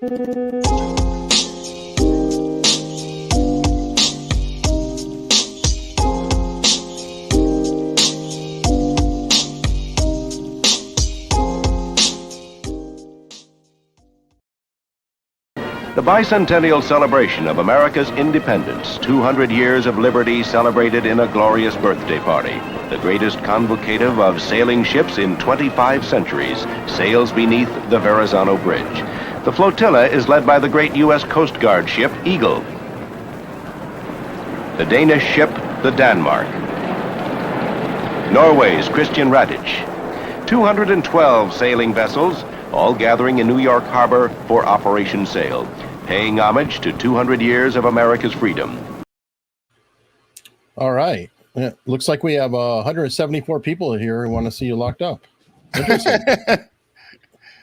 The bicentennial celebration of America's independence, 200 years of liberty celebrated in a glorious birthday party. The greatest convocative of sailing ships in 25 centuries sails beneath the Verrazano Bridge. The flotilla is led by the great U.S. Coast Guard ship Eagle, the Danish ship the Danmark, Norway's Christian Radich. 212 sailing vessels, all gathering in New York Harbor for Operation Sail, paying homage to 200 years of America's freedom. All right. Yeah, looks like we have 174 people here who want to see you locked up. Interesting.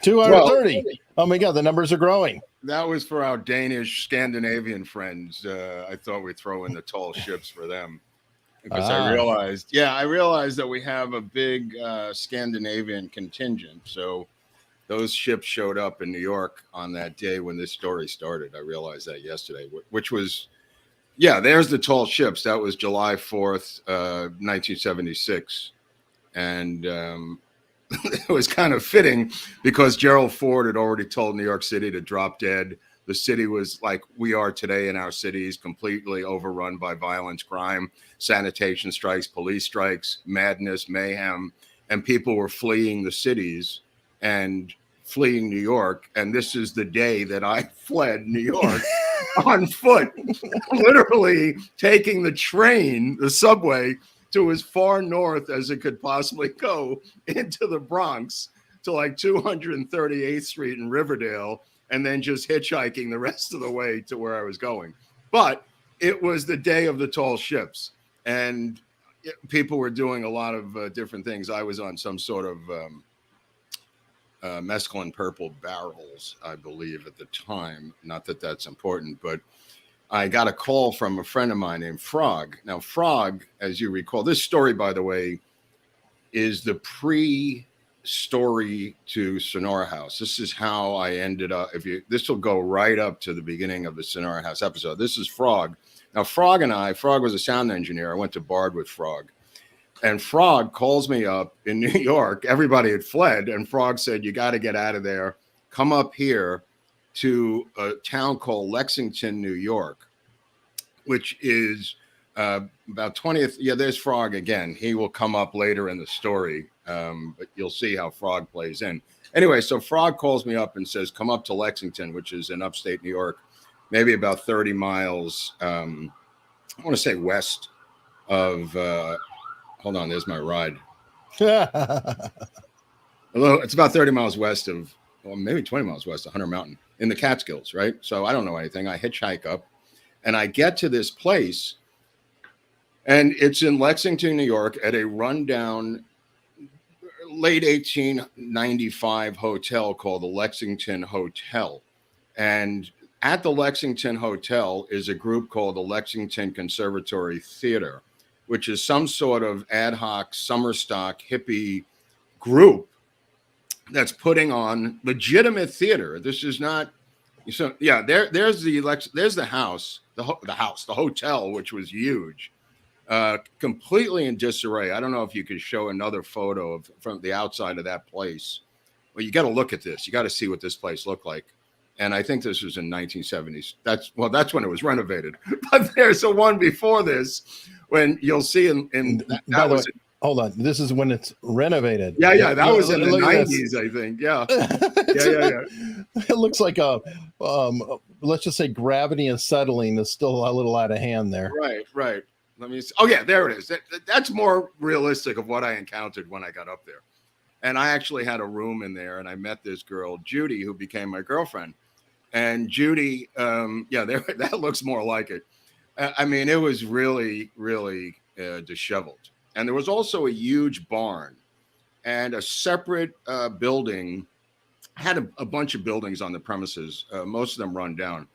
230. Well, oh my God, the numbers are growing. That was for our Danish Scandinavian friends. I thought we'd throw in the tall ships for them. Because I realized that we have a big Scandinavian contingent. So those ships showed up in New York on that day when this story started. I realized that yesterday, which was, there's the tall ships. That was July 4th, 1976. And it was kind of fitting because Gerald Ford had already told New York City to drop dead. The city was like we are today in our cities, completely overrun by violence, crime, sanitation strikes, police strikes, madness, mayhem, and people were fleeing the cities and fleeing New York. And this is the day that I fled New York on foot, literally taking the train, the subway, to as far north as it could possibly go into the Bronx to like 238th Street in Riverdale, and then just hitchhiking the rest of the way to where I was going. But it was the day of the tall ships, and people were doing a lot of different things. I was on some sort of mescaline purple barrels, I believe, at the time. Not that that's important, but I got a call from a friend of mine named Frog. Now, Frog, as you recall, this story, by the way, is the pre-story to Sonora House. This is how I ended up. This will go right up to the beginning of the Sonora House episode. This is Frog. Now, Frog was a sound engineer. I went to Bard with Frog. And Frog calls me up in New York. Everybody had fled. And Frog said, you got to get out of there. Come up here to a town called Lexington, New York, which is about 20th. Yeah, there's Frog again. He will come up later in the story, but you'll see how Frog plays in. Anyway, so Frog calls me up and says, come up to Lexington, which is in upstate New York, maybe about 30 miles, I want to say west of, hold on, there's my ride. It's about 30 miles west of, well, maybe 20 miles west of Hunter Mountain in the Catskills, right? So I don't know anything. I hitchhike up and I get to this place, and it's in Lexington, New York, at a rundown late 1895 hotel called the Lexington Hotel. And at the Lexington Hotel is a group called the Lexington Conservatory Theater, which is some sort of ad hoc summer stock hippie group that's putting on legitimate theater. This is not, so yeah. There's the house, the hotel, which was huge, completely in disarray. I don't know if you could show another photo from the outside of that place. Well, you got to look at this. You got to see what this place looked like. And I think this was in 1970s. That's when it was renovated. But there's a one before this when you'll see that was. Hold on. This is when it's renovated. Yeah. That was in the 90s, I think. Yeah. Yeah. It looks like let's just say gravity and settling is still a little out of hand there. Right. Let me see. Oh, yeah, there it is. That's more realistic of what I encountered when I got up there. And I actually had a room in there, and I met this girl, Judy, who became my girlfriend. And Judy, that looks more like it. I mean, it was really, really disheveled. And there was also a huge barn and a separate building, had a bunch of buildings on the premises, most of them run down.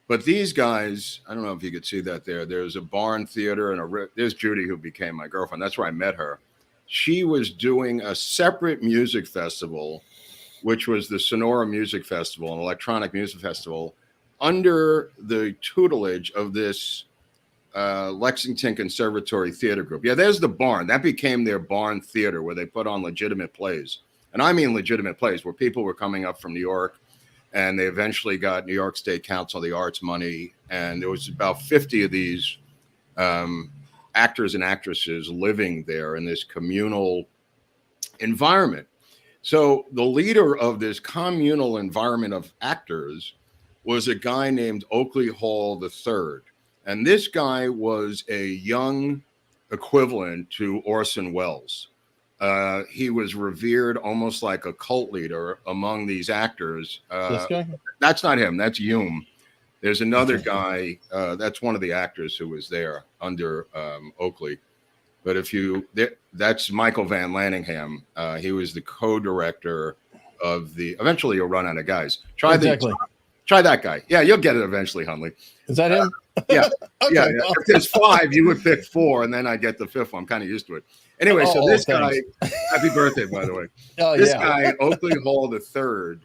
But these guys, I don't know if you could see that there. There's a barn theater and there's Judy, who became my girlfriend. That's where I met her. She was doing a separate music festival which was the Sonora Music Festival, an electronic music festival, under the tutelage of this Lexington Conservatory theater group. Yeah, there's the barn. That became their barn theater where they put on legitimate plays. And I mean legitimate plays where people were coming up from New York, and they eventually got New York State Council of the Arts money. And there was about 50 of these actors and actresses living there in this communal environment. So the leader of this communal environment of actors was a guy named Oakley Hall III. And this guy was a young equivalent to Orson Welles. He was revered almost like a cult leader among these actors. This guy? That's not him. That's Hume. There's another guy. That's one of the actors who was there under Oakley. But that's Michael Van Lanningham. He was the co-director of the. Eventually, you'll run out of guys. Try that guy. Yeah, you'll get it eventually, Hunley. Is that him? Yeah. Okay. Yeah. If there's 5, you would pick 4, and then I get the 5th one. I'm kind of used to it. Anyway, so this guy. Happy birthday, by the way. This guy, Oakley Hall III,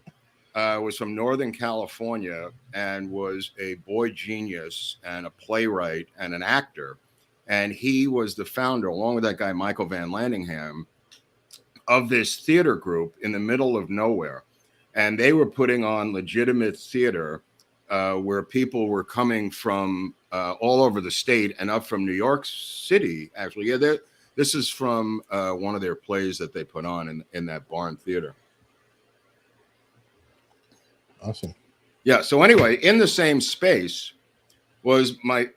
was from Northern California and was a boy genius and a playwright and an actor. And he was the founder, along with that guy, Michael Van Lanningham, of this theater group in the middle of nowhere. And they were putting on legitimate theater where people were coming from all over the state and up from New York City, actually. Yeah, this is from one of their plays that they put on in that barn theater. Awesome. Yeah, so anyway, in the same space was my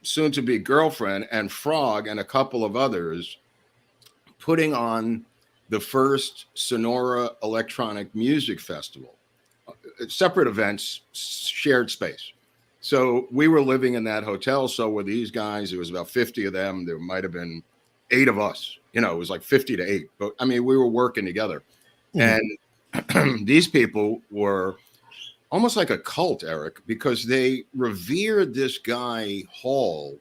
soon-to-be girlfriend and Frog and a couple of others putting on the first Sonora Electronic Music Festival. Separate events, shared space. So we were living in that hotel. So with these guys, there was about 50 of them. There might have been 8 of us. You know, it was like 50 to 8. But I mean, we were working together. Mm-hmm. And these people were almost like a cult, Eric, because they revered this guy, Hall,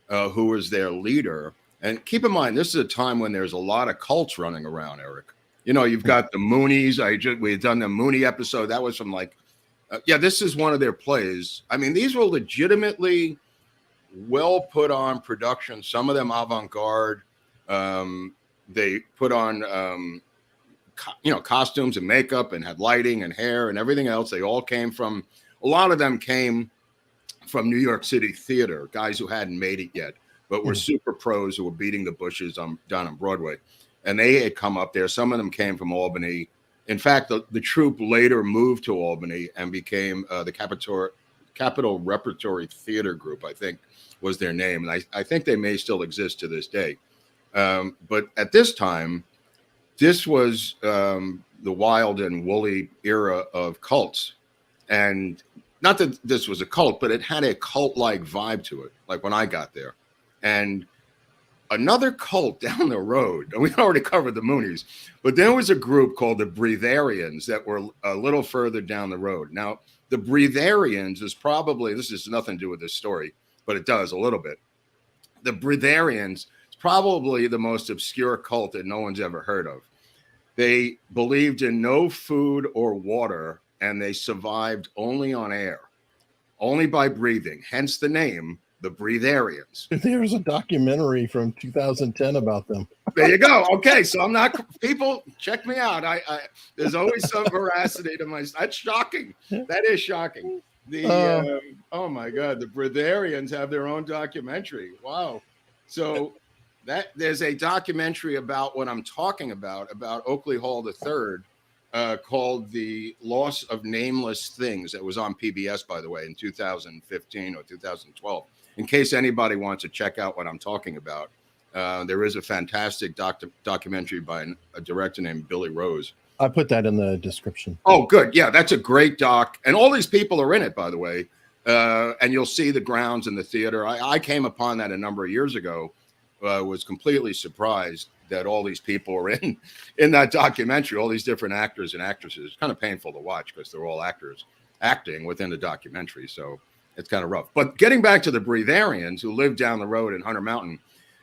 who was their leader. And keep in mind, this is a time when there's a lot of cults running around, Eric. You know, you've got the Moonies. We had done the Mooney episode. That was from like, this is one of their plays. I mean, these were legitimately well put on productions. Some of them avant-garde. They put on, costumes and makeup and had lighting and hair and everything else. They all came from, a lot of them came from New York City theater, guys who hadn't made it yet, but were super pros who were beating the bushes down on Broadway. And they had come up there. Some of them came from Albany. In fact, the troupe later moved to Albany and became the Capitol Repertory Theater Group, I think was their name. And I think they may still exist to this day. But at this time, this was the wild and woolly era of cults. And not that this was a cult, but it had a cult-like vibe to it, like when I got there. And another cult down the road, and we already covered the Moonies, but there was a group called the Breatharians that were a little further down the road. Now, the Breatharians is probably, this has nothing to do with this story, but it does a little bit. The Breatharians is probably the most obscure cult that no one's ever heard of. They believed in no food or water, and they survived only on air, only by breathing, hence the name, the Breatharians. There's a documentary from 2010 about them. There you go. Okay, so I'm not, people, check me out. There's always some veracity to my, that's shocking. That is shocking. Oh my God, the Breatharians have their own documentary. Wow. So there's a documentary about what I'm talking about Oakley Hall III, called The Loss of Nameless Things. That was on PBS, by the way, in 2015 or 2012. In case anybody wants to check out what I'm talking about, there is a fantastic documentary by a director named Billy Rose. I put that in the description. Oh, good. Yeah, that's a great doc. And all these people are in it, by the way. And you'll see the grounds in the theater. I came upon that a number of years ago. Was completely surprised that all these people are in that documentary, all these different actors and actresses. It's kind of painful to watch because they're all actors acting within the documentary. So it's kind of rough. But getting back to the Breatharians who lived down the road in Hunter Mountain,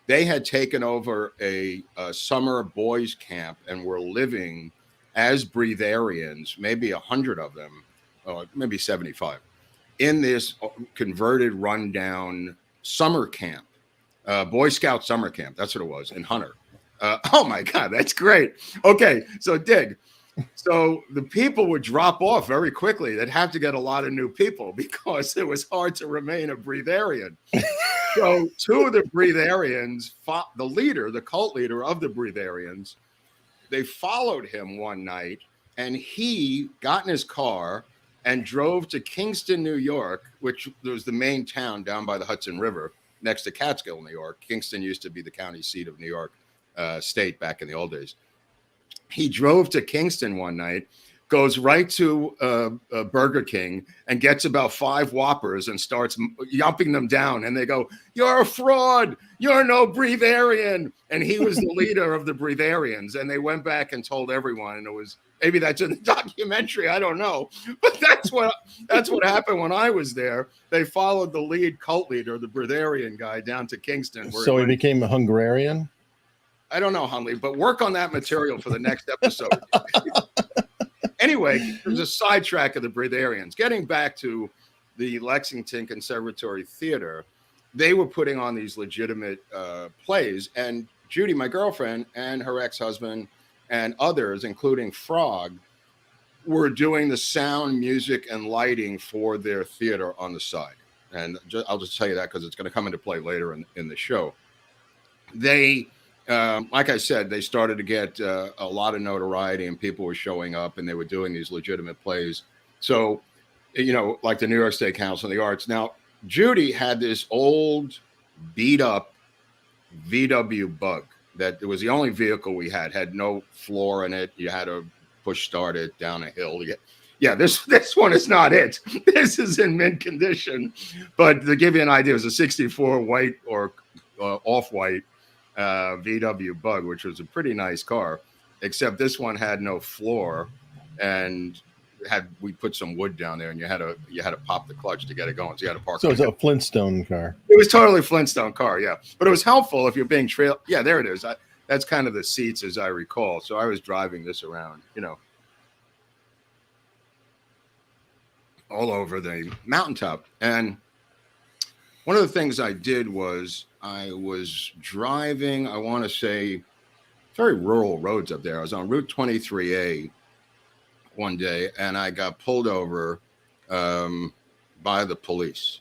they had taken over a summer boys camp and were living as breatharians, maybe 100 of them, or maybe 75, in this converted, rundown summer camp, Boy Scout summer camp. That's what it was in Hunter. Oh my God, that's great. Okay, so dig. So the people would drop off very quickly. They'd have to get a lot of new people because it was hard to remain a breatharian. So two of the breatharians, the cult leader of the breatharians, they followed him one night, and he got in his car and drove to Kingston, New York, which was the main town down by the Hudson River next to Catskill, New York. Kingston used to be the county seat of New York State back in the old days. He drove to Kingston one night, goes right to Burger King and gets about 5 Whoppers and starts yumping them down. And they go, "You're a fraud. You're no breatharian." And he was the leader of the breatharians. And they went back and told everyone. And it was, maybe that's in the documentary, I don't know. But that's what happened when I was there. They followed the lead cult leader, the breatharian guy, down to Kingston. So he became a Hungarian? I don't know, Hunley, but work on that material for the next episode. Anyway, there's a sidetrack of the breatharians. Getting back to the Lexington Conservatory Theater, they were putting on these legitimate plays. And Judy, my girlfriend, and her ex-husband and others, including Frog, were doing the sound, music, and lighting for their theater on the side. And I'll just tell you that because it's going to come into play later in the show. They... like I said, they started to get a lot of notoriety, and people were showing up, and they were doing these legitimate plays. So, like the New York State Council of the Arts. Now, Judy had this old, beat-up VW Bug that it was the only vehicle we had no floor in it. You had to push start it down a hill. Yeah, this one is not it. This is in mint condition. But to give you an idea, it was a 64 white or off-white VW Bug, which was a pretty nice car, except this one had no floor, and we put some wood down there, and you had to pop the clutch to get it going. So you had to park. So it's a Flintstone car. It was totally Flintstone car, yeah. But it was helpful if you're being trailed. Yeah, there it is. That's kind of the seats as I recall. So I was driving this around, all over the mountaintop. And one of the things I did was I was driving, I want to say, very rural roads up there. I was on Route 23A one day, and I got pulled over by the police.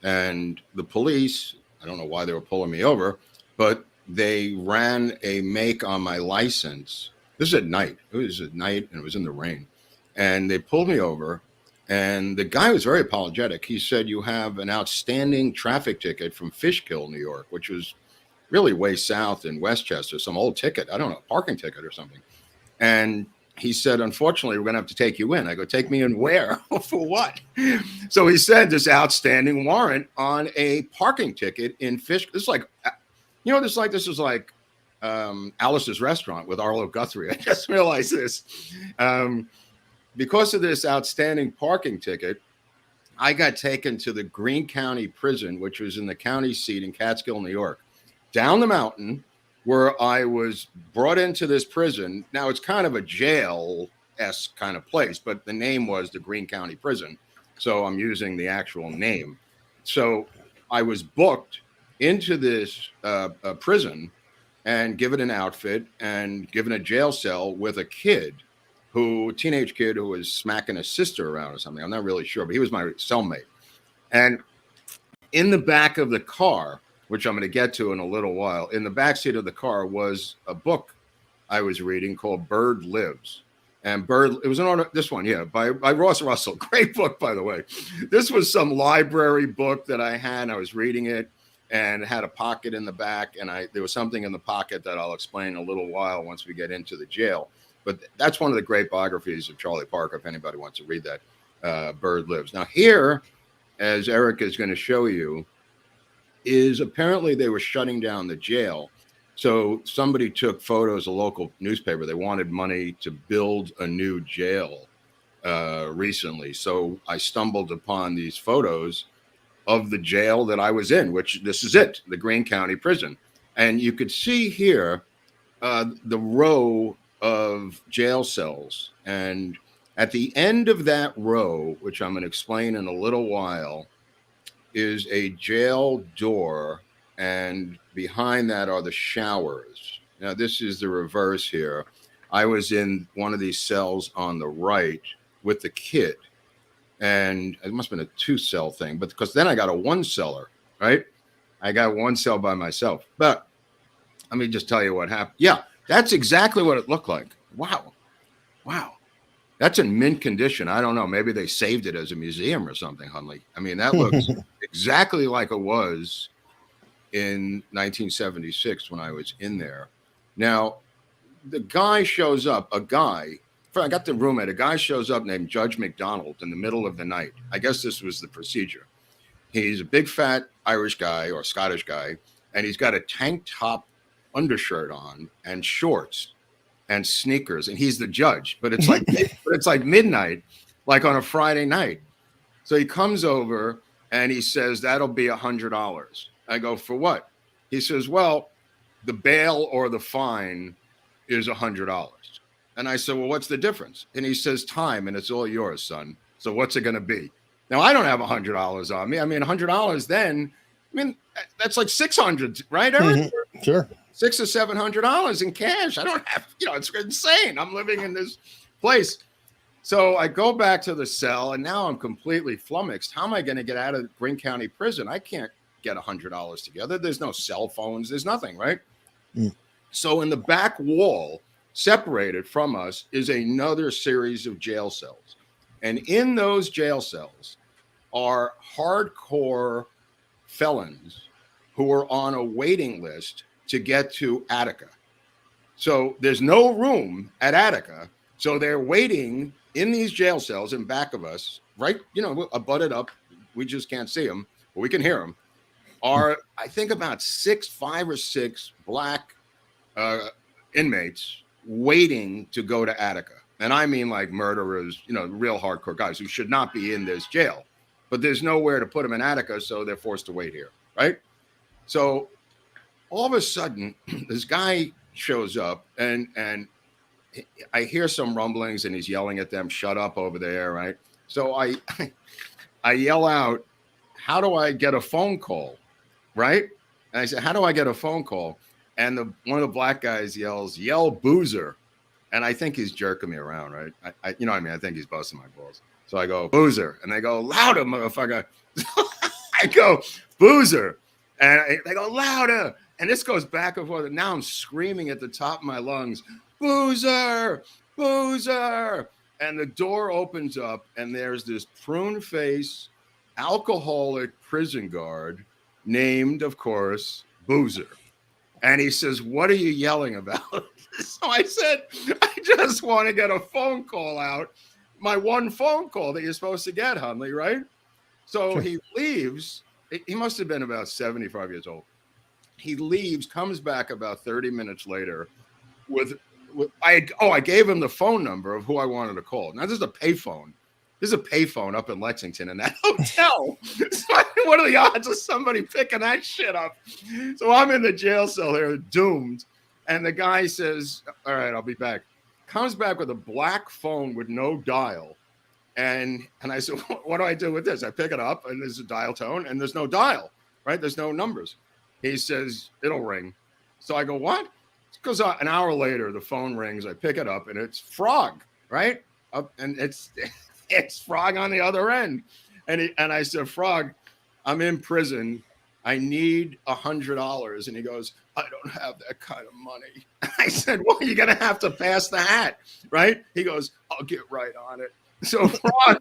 And the police, I don't know why they were pulling me over, but they ran a make on my license. This is at night. It was at night, and it was in the rain. And they pulled me over. And the guy was very apologetic. He said, "You have an outstanding traffic ticket from Fishkill, New York," which was really way south in Westchester, some old ticket. I don't know, parking ticket or something. And he said, "Unfortunately, we're going to have to take you in." I go, "Take me in where?" "For what?" So he said, "This outstanding warrant on a parking ticket in Fishkill." This is like, this is like Alice's Restaurant with Arlo Guthrie. I just realized this. Because of this outstanding parking ticket, I got taken to the Greene County prison, which was in the county seat in Catskill, New York, down the mountain, where I was brought into this prison. Now, it's kind of a jail-esque kind of place, but the name was the Greene County Prison. So I'm using the actual name. So I was booked into this prison and given an outfit and given a jail cell with a teenage kid who was smacking his sister around or something. I'm not really sure, but he was my cellmate. And in the back of the car, which I'm going to get to in a little while, in the back seat of the car was a book I was reading called Bird Lives. And it was this one, yeah, by Ross Russell. Great book, by the way. This was some library book that I had, and I was reading it, and it had a pocket in the back, and there was something in the pocket that I'll explain in a little while once we get into the jail. But that's one of the great biographies of Charlie Parker, if anybody wants to read that, Bird Lives. Now here, as Eric is going to show you, is apparently they were shutting down the jail. So somebody took photos, a local newspaper. They wanted money to build a new jail recently. So I stumbled upon these photos of the jail that I was in, which this is it, the Greene County Prison. And you could see here the row of jail cells. And at the end of that row, which I'm going to explain in a little while, is a jail door. And behind that are the showers. Now, this is the reverse here. I was in one of these cells on the right with the kid. And it must have been a 2-cell thing, but because then I got a 1-celler, right? I got 1 cell by myself. But let me just tell you what happened. Yeah, that's exactly what it looked like. Wow. That's in mint condition. I don't know. Maybe they saved it as a museum or something, Hunley. I mean, that looks exactly like it was in 1976 when I was in there. Now, the guy shows up, I got the roommate. A guy shows up named Judge McDonald in the middle of the night. I guess this was the procedure. He's a big, fat Irish guy or Scottish guy, and he's got a tank top undershirt on and shorts and sneakers, and he's the judge. But it's like midnight, like on a Friday night. So he comes over and he says, "That'll be $100." I go, "For what?" He says, "Well, the bail or the fine is $100." And I said, "Well, what's the difference?" And he says, "Time, and it's all yours, son. So what's it going to be?" Now, I don't have $100 on me. I mean, $100 then, that's like $600, right, Eric? Mm-hmm. Sure. $600 or $700 in cash. I don't have, it's insane. I'm living in this place. So I go back to the cell, and now I'm completely flummoxed. How am I going to get out of Greene County Prison? I can't get $100 together. There's no cell phones. There's nothing, right? Mm. So in the back wall, separated from us, is another series of jail cells. And in those jail cells are hardcore felons who are on a waiting list to get to Attica. So there's no room at Attica. So they're waiting in these jail cells in back of us, right? Butted up. We just can't see them, but we can hear them. Are, I think, about 5 or 6 black inmates waiting to go to Attica. And I mean like murderers, real hardcore guys who should not be in this jail. But there's nowhere to put them in Attica, so they're forced to wait here, right? So all of a sudden, this guy shows up, and I hear some rumblings, and he's yelling at them, "Shut up over there," right? So I yell out, "How do I get a phone call?" Right? And I said, "How do I get a phone call?" And one of the black guys yells, "Yell Boozer." And I think he's jerking me around, right? I you know what I mean? I think he's busting my balls. So I go, "Boozer." And they go, "Louder, motherfucker." I go, "Boozer." And they go, "Louder." And this goes back and forth. And now I'm screaming at the top of my lungs, "Boozer, Boozer." And the door opens up, and there's this prune face, alcoholic prison guard named, of course, Boozer. And he says, "What are you yelling about?" So I said, "I just want to get a phone call out. My one phone call that you're supposed to get, Hunley, right?" So He leaves. He must have been about 75 years old. He leaves, comes back about 30 minutes later I gave him the phone number of who I wanted to call. Now, this is a payphone. This is a payphone up in Lexington in that hotel. So what are the odds of somebody picking that shit up? So I'm in the jail cell here, doomed. And the guy says, "All right, I'll be back." Comes back with a black phone with no dial. And I said, "What do I do with this?" I pick it up, and there's a dial tone, and there's no dial, right? There's no numbers. He says, "It'll ring." So I go, "What?" It goes on. An hour later, the phone rings. I pick it up, and it's Frog, right? And it's Frog on the other end. And I said, "Frog, I'm in prison. I need $100. And he goes, "I don't have that kind of money." I said, "Well, you're going to have to pass the hat, right?" He goes, "I'll get right on it." So Frog,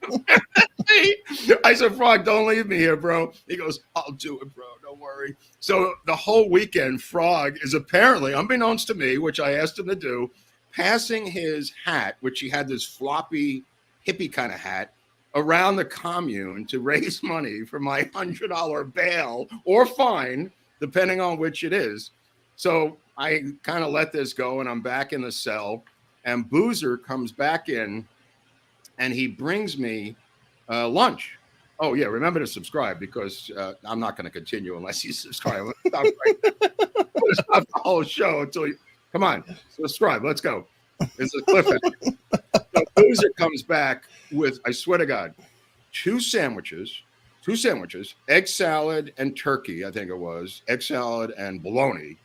I said, "Frog, don't leave me here, bro." He goes, "I'll do it, bro. Don't worry." So the whole weekend, Frog is apparently, unbeknownst to me, which I asked him to do, passing his hat, which he had this floppy hippie kind of hat, around the commune to raise money for my $100 bail or fine, depending on which it is. So I kind of let this go, and I'm back in the cell, and Boozer comes back in, and he brings me lunch. Oh, yeah, remember to subscribe, because I'm not going to continue unless you subscribe. Stop the whole show until you – come on, subscribe. Let's go. It's a cliffhanger. So Boozer comes back with, I swear to God, two sandwiches, egg salad and turkey, I think it was, egg salad and bologna,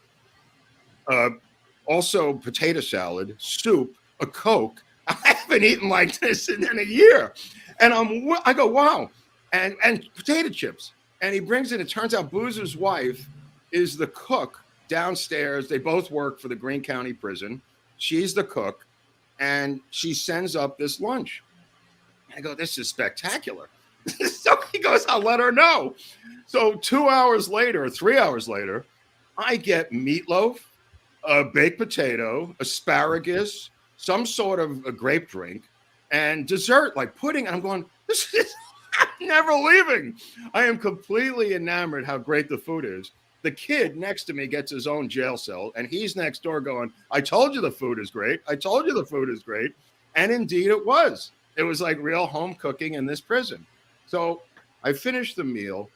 also potato salad, soup, a Coke. I haven't eaten like this in a year. And I go, wow. And potato chips. And he brings it. It turns out Boozer's wife is the cook downstairs. They both work for the Greene County prison. She's the cook. And she sends up this lunch. I go, this is spectacular. So he goes, I'll let her know. So 2 hours later, 3 hours later, I get meatloaf, a baked potato, asparagus, some sort of a grape drink, and dessert like pudding. And I'm going, I'm never leaving. I am completely enamored how great the food is. The kid next to me gets his own jail cell, and he's next door going, I told you the food is great. I told you the food is great. And indeed it was. It was like real home cooking in this prison. So I finished the meal,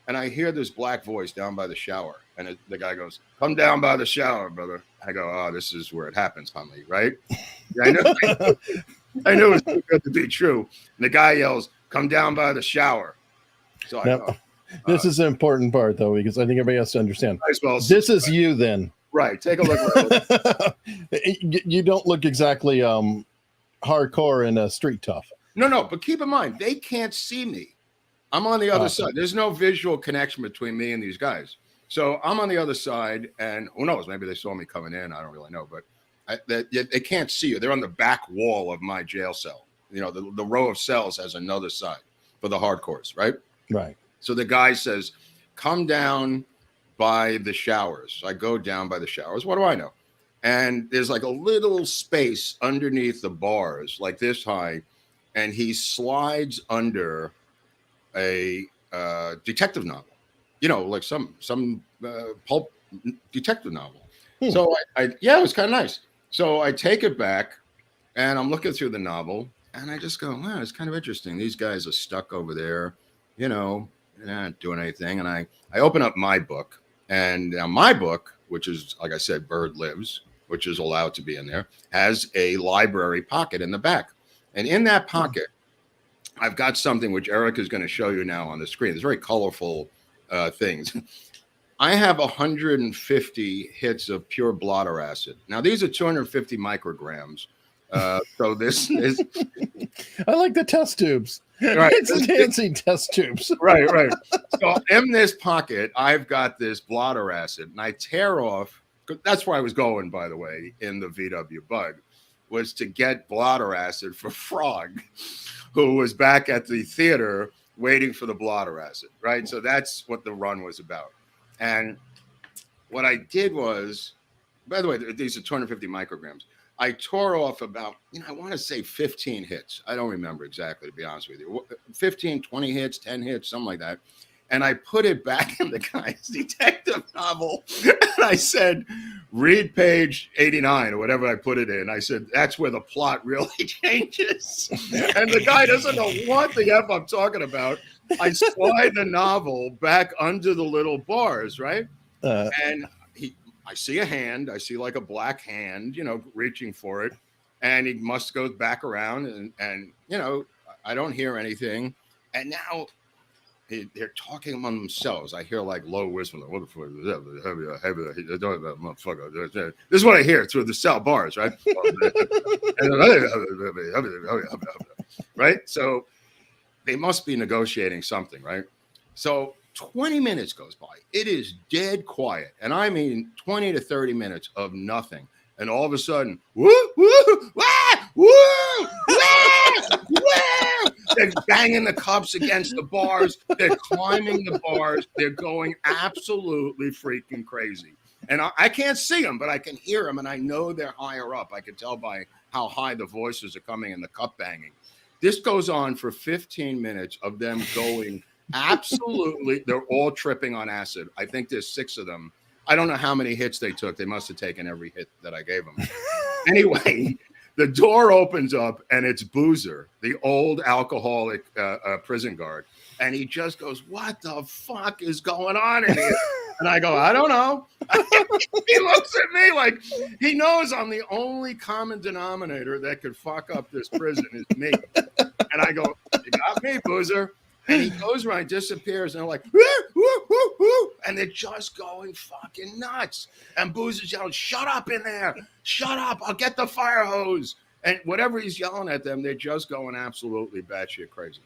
and I hear this black voice down by the shower. And the guy goes, come down by the shower, brother. I go, oh, this is where it happens, Huntley, right? I knew it was too good to be true. And the guy yells, come down by the shower. So I go, this is an important part, though, because I think everybody has to understand. Well, this is you then. Right. Take a look. You don't look exactly hardcore and street tough. No. But keep in mind, they can't see me. I'm on the other side. There's no visual connection between me and these guys. So I'm on the other side, and who knows? Maybe they saw me coming in. I don't really know. But they can't see you. They're on the back wall of my jail cell. You know, the row of cells has another side for the hardcores, right? Right. So the guy says, come down by the showers. I go down by the showers. What do I know? And there's like a little space underneath the bars, like this high, and he slides under a detective novel, you know, like some pulp detective novel. So it was kind of nice. So I take it back, and I'm looking through the novel, and I just go, wow, it's kind of interesting. These guys are stuck over there, you know, not doing anything. And I open up my book, and my book, which is, like I said, Bird Lives, which is allowed to be in there, has a library pocket in the back. And in that pocket, I've got something which Eric is going to show you now on the screen. There's very colorful things. I have 150 hits of pure blotter acid. Now, these are 250 micrograms. So this is... I like the test tubes. Right. It's fancy test tubes. Right. So in this pocket, I've got this blotter acid, and I tear off... That's where I was going, by the way, in the VW Bug, was to get blotter acid for Frog, who was back at the theater waiting for the blotter acid, right? So that's what the run was about. And what I did was, by the way, these are 250 micrograms. I tore off about, I want to say 15 hits. I don't remember exactly, to be honest with you. 15, 20 hits, 10 hits, something like that. And I put it back in the guy's detective novel. And I said, read page 89 or whatever I put it in. I said, that's where the plot really changes. And the guy doesn't know what the F I'm talking about. I slide the novel back under the little bars, right? And I see a hand. I see like a black hand, reaching for it. And he must go back around and I don't hear anything. And now they're talking among themselves. I hear like low whisper, like, what the fuck is that? Motherfucker. This is what I hear through the cell bars, right? Right? So they must be negotiating something, right? So 20 minutes goes by. It is dead quiet. And I mean 20 to 30 minutes of nothing. And all of a sudden, woo, woo, wah, woo, wah, wah. They're banging the cups against the bars. They're climbing the bars. They're going absolutely freaking crazy. And I can't see them, but I can hear them. And I know they're higher up. I can tell by how high the voices are coming and the cup banging. This goes on for 15 minutes of them going absolutely. They're all tripping on acid. I think there's 6 of them. I don't know how many hits they took. They must have taken every hit that I gave them. Anyway, the door opens up, and it's Boozer, the old alcoholic prison guard. And he just goes, what the fuck is going on in here? And I go, I don't know. He looks at me like he knows I'm the only common denominator that could fuck up this prison is me. And I go, you got me, Boozer. And he goes around, disappears, and they're like, woo, woo, woo, woo. And they're just going fucking nuts. And Boozer's yelling, shut up in there. Shut up. I'll get the fire hose. And whatever he's yelling at them, they're just going absolutely batshit crazy.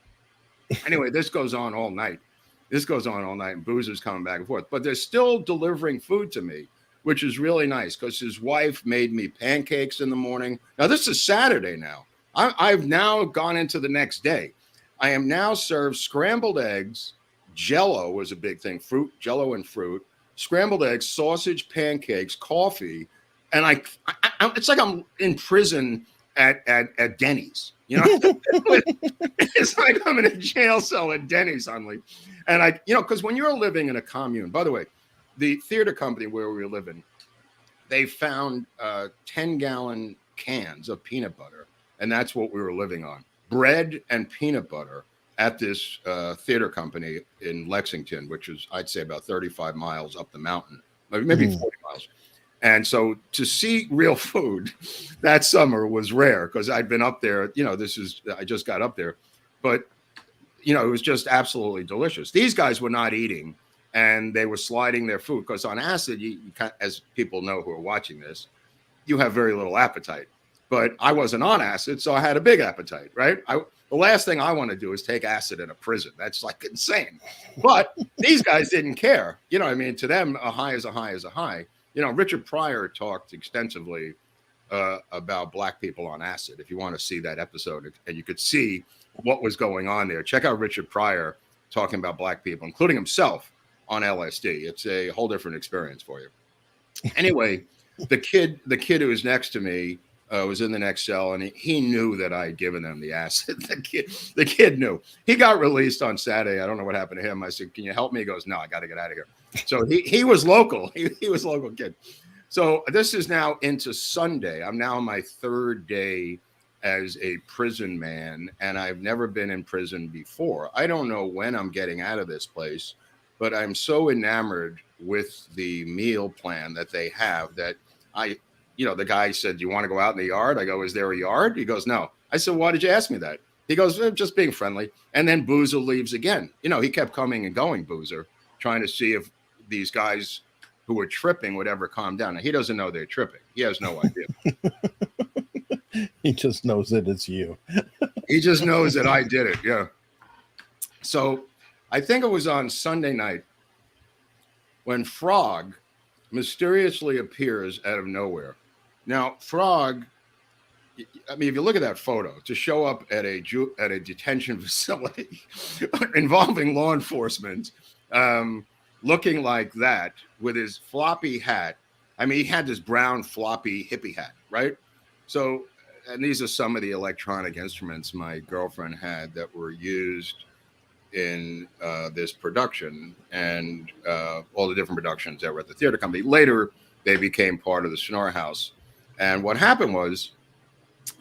Anyway, this goes on all night. And Boozer's coming back and forth. But they're still delivering food to me, which is really nice because his wife made me pancakes in the morning. Now, this is Saturday now. I've now gone into the next day. I am now served scrambled eggs. Jello was a big thing. Fruit, Jello and fruit. Scrambled eggs, sausage, pancakes, coffee. And it's like I'm in prison at Denny's. You know, it's like I'm in a jail cell at Denny's suddenly. And because when you're living in a commune, by the way, the theater company where we were living, they found 10-gallon cans of peanut butter. And that's what we were living on. Bread and peanut butter at this theater company in Lexington, which is, I'd say, about 35 miles up the mountain, maybe 40 miles. And so to see real food that summer was rare because I'd been up there. I just got up there. But, it was just absolutely delicious. These guys were not eating and they were sliding their food because on acid, you as people know who are watching this, you have very little appetite. But I wasn't on acid, so I had a big appetite, right? The last thing I want to do is take acid in a prison. That's like insane. But these guys didn't care. You know what I mean? To them, a high is a high is a high. Richard Pryor talked extensively about black people on acid. If you want to see that episode, and you could see what was going on there, check out Richard Pryor talking about black people, including himself, on LSD. It's a whole different experience for you. Anyway, the kid who was next to me was in the next cell, and he knew that I had given them the acid. The kid knew. He got released on Saturday. I don't know what happened to him. I said, "Can you help me?" He goes, "No, I got to get out of here." So he was local. He was a local kid. So this is now into Sunday. I'm now on my third day as a prison man, and I've never been in prison before. I don't know when I'm getting out of this place, but I'm so enamored with the meal plan that they have that the guy said, "Do you want to go out in the yard?" I go, "Is there a yard?" He goes, "No." I said, "Why did you ask me that?" He goes, "Just being friendly." And then Boozer leaves again. He kept coming and going, Boozer, trying to see if these guys who were tripping would ever calm down. Now, he doesn't know they're tripping. He has no idea. He just knows that it's you. He just knows that I did it. Yeah. So I think it was on Sunday night when Frog mysteriously appears out of nowhere. Now, Frog, I mean, if you look at that photo, to show up at a detention facility involving law enforcement, looking like that with his floppy hat. I mean, he had this brown floppy hippie hat, right? So, and these are some of the electronic instruments my girlfriend had that were used in this production and all the different productions that were at the theater company. Later, they became part of the Sonora House. And what happened was,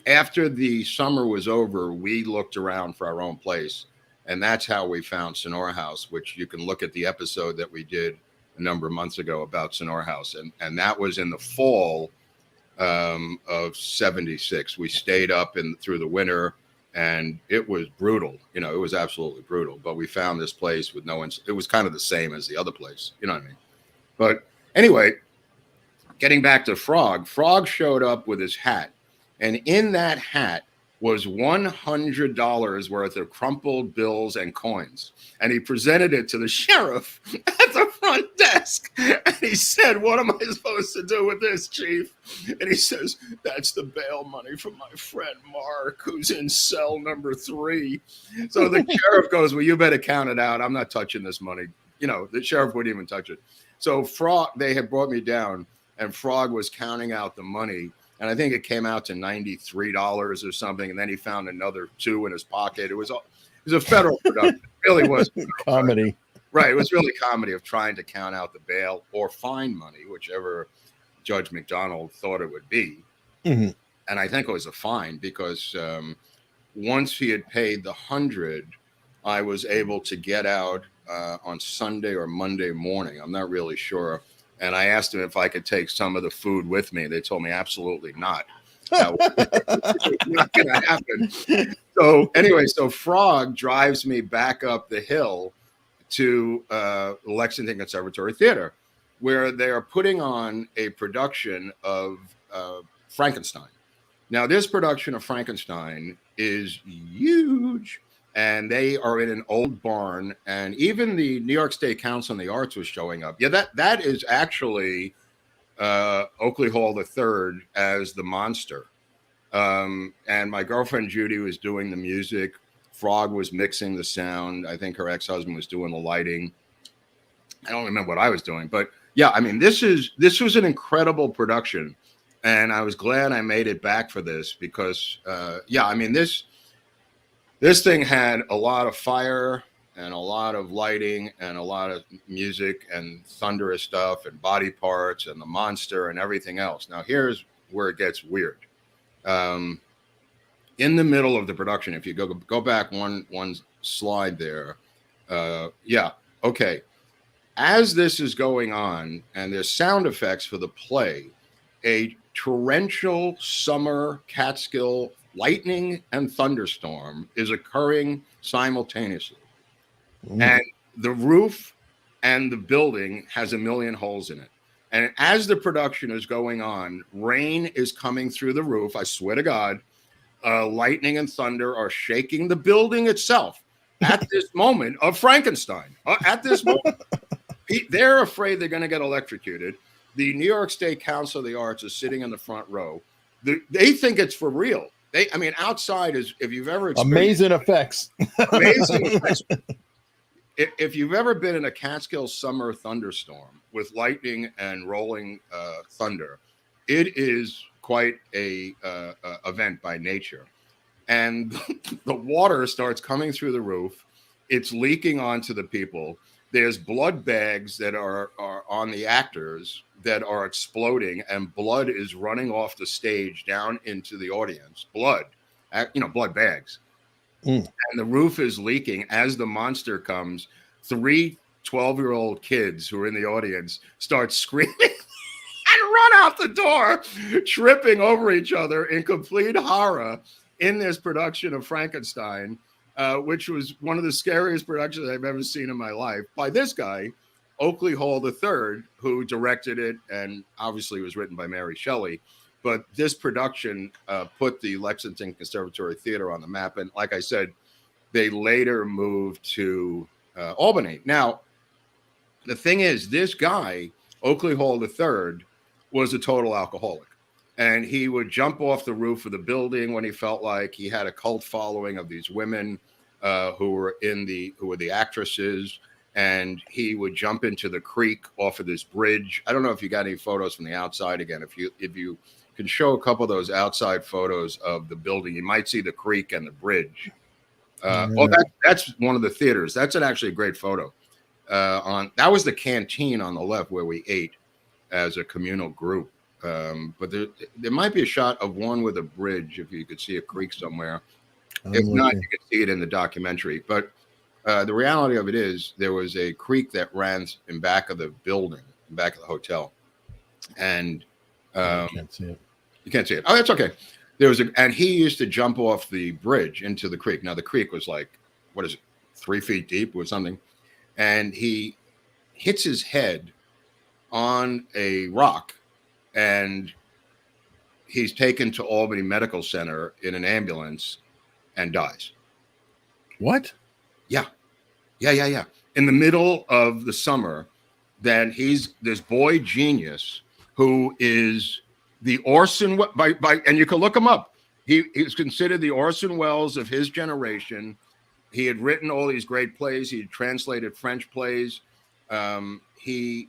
after the summer was over, we looked around for our own place. And that's how we found Sonora House, which you can look at the episode that we did a number of months ago about Sonora House. And that was in the fall of 76. We stayed up through the winter, and it was brutal. It was absolutely brutal. But we found this place with no one. It was kind of the same as the other place. You know what I mean? But anyway, getting back to Frog, Frog showed up with his hat. And in that hat was $100 worth of crumpled bills and coins. And he presented it to the sheriff at the front desk. And he said, "What am I supposed to do with this, Chief?" And he says, "That's the bail money from my friend Mark, who's in cell number 3. So the sheriff goes, "Well, you better count it out. I'm not touching this money." The sheriff wouldn't even touch it. So Frog, they had brought me down, and Frog was counting out the money. And I think it came out to $93 or something. And then he found another 2 in his pocket. It was a federal production. It really was Comedy. Right. It was really comedy of trying to count out the bail or fine money, whichever Judge McDonald thought it would be. Mm-hmm. And I think it was a fine because once he had paid the 100, I was able to get out on Sunday or Monday morning. I'm not really sure. And I asked them if I could take some of the food with me. They told me absolutely not. That was not going to happen. So anyway, so Frog drives me back up the hill to Lexington Conservatory Theater, where they are putting on a production of Frankenstein. Now, this production of Frankenstein is huge, and they are in an old barn, and even the New York State Council on the Arts was showing up. Yeah, that is actually Oakley Hall III as the monster. And my girlfriend Judy was doing the music. Frog was mixing the sound. I think her ex-husband was doing the lighting. I don't remember what I was doing, but yeah, I mean, this was an incredible production. And I was glad I made it back for this because, yeah, I mean, this thing had a lot of fire and a lot of lighting and a lot of music and thunderous stuff and body parts and the monster and everything else. Now, here's where it gets weird. In the middle of the production, if you go back one slide there, yeah, okay. As this is going on and there's sound effects for the play, a torrential summer Catskill lightning and thunderstorm is occurring simultaneously. Ooh. And the roof and the building has a million holes in it. And as the production is going on, rain is coming through the roof. I swear to God, lightning and thunder are shaking the building itself at this moment of Frankenstein. At this moment, they're afraid they're going to get electrocuted. The New York State Council of the Arts is sitting in the front row. They think it's for real. I mean, outside is, if you've ever amazing effects. Amazing effects. If you've ever been in a Catskill summer thunderstorm with lightning and rolling thunder, it is quite a event by nature. And the water starts coming through the roof. It's leaking onto the people. There's blood bags that are on the actors that are exploding, and blood is running off the stage down into the audience. Blood bags. And the roof is leaking as the monster comes. 3 12-year-old kids who are in the audience start screaming and run out the door, tripping over each other in complete horror in this production of Frankenstein, which was one of the scariest productions I've ever seen in my life by this guy, Oakley Hall III, who directed it and obviously was written by Mary Shelley. But this production put the Lexington Conservatory Theater on the map. And like I said, they later moved to Albany. Now, the thing is, this guy, Oakley Hall III, was a total alcoholic. And he would jump off the roof of the building when he felt like. He had a cult following of these women who were the actresses. And he would jump into the creek off of this bridge. I don't know if you got any photos from the outside again. If you can show a couple of those outside photos of the building, you might see the creek and the bridge. That's one of the theaters. That's actually a great photo. That was the canteen on the left where we ate as a communal group. But there might be a shot of one with a bridge if you could see a creek somewhere. If not, you can see it in the documentary. But the reality of it is there was a creek that ran in back of the building, in back of the hotel. And you can't see it. You can't see it. Oh, that's okay. And he used to jump off the bridge into the creek. Now, the creek was like, 3 feet deep or something. And he hits his head on a rock, and he's taken to Albany Medical Center in an ambulance and dies. What? Yeah. In the middle of the summer, that he's this boy genius who is the Orson and you can look him up. He was considered the Orson Welles of his generation. He had written all these great plays. He had translated French plays. He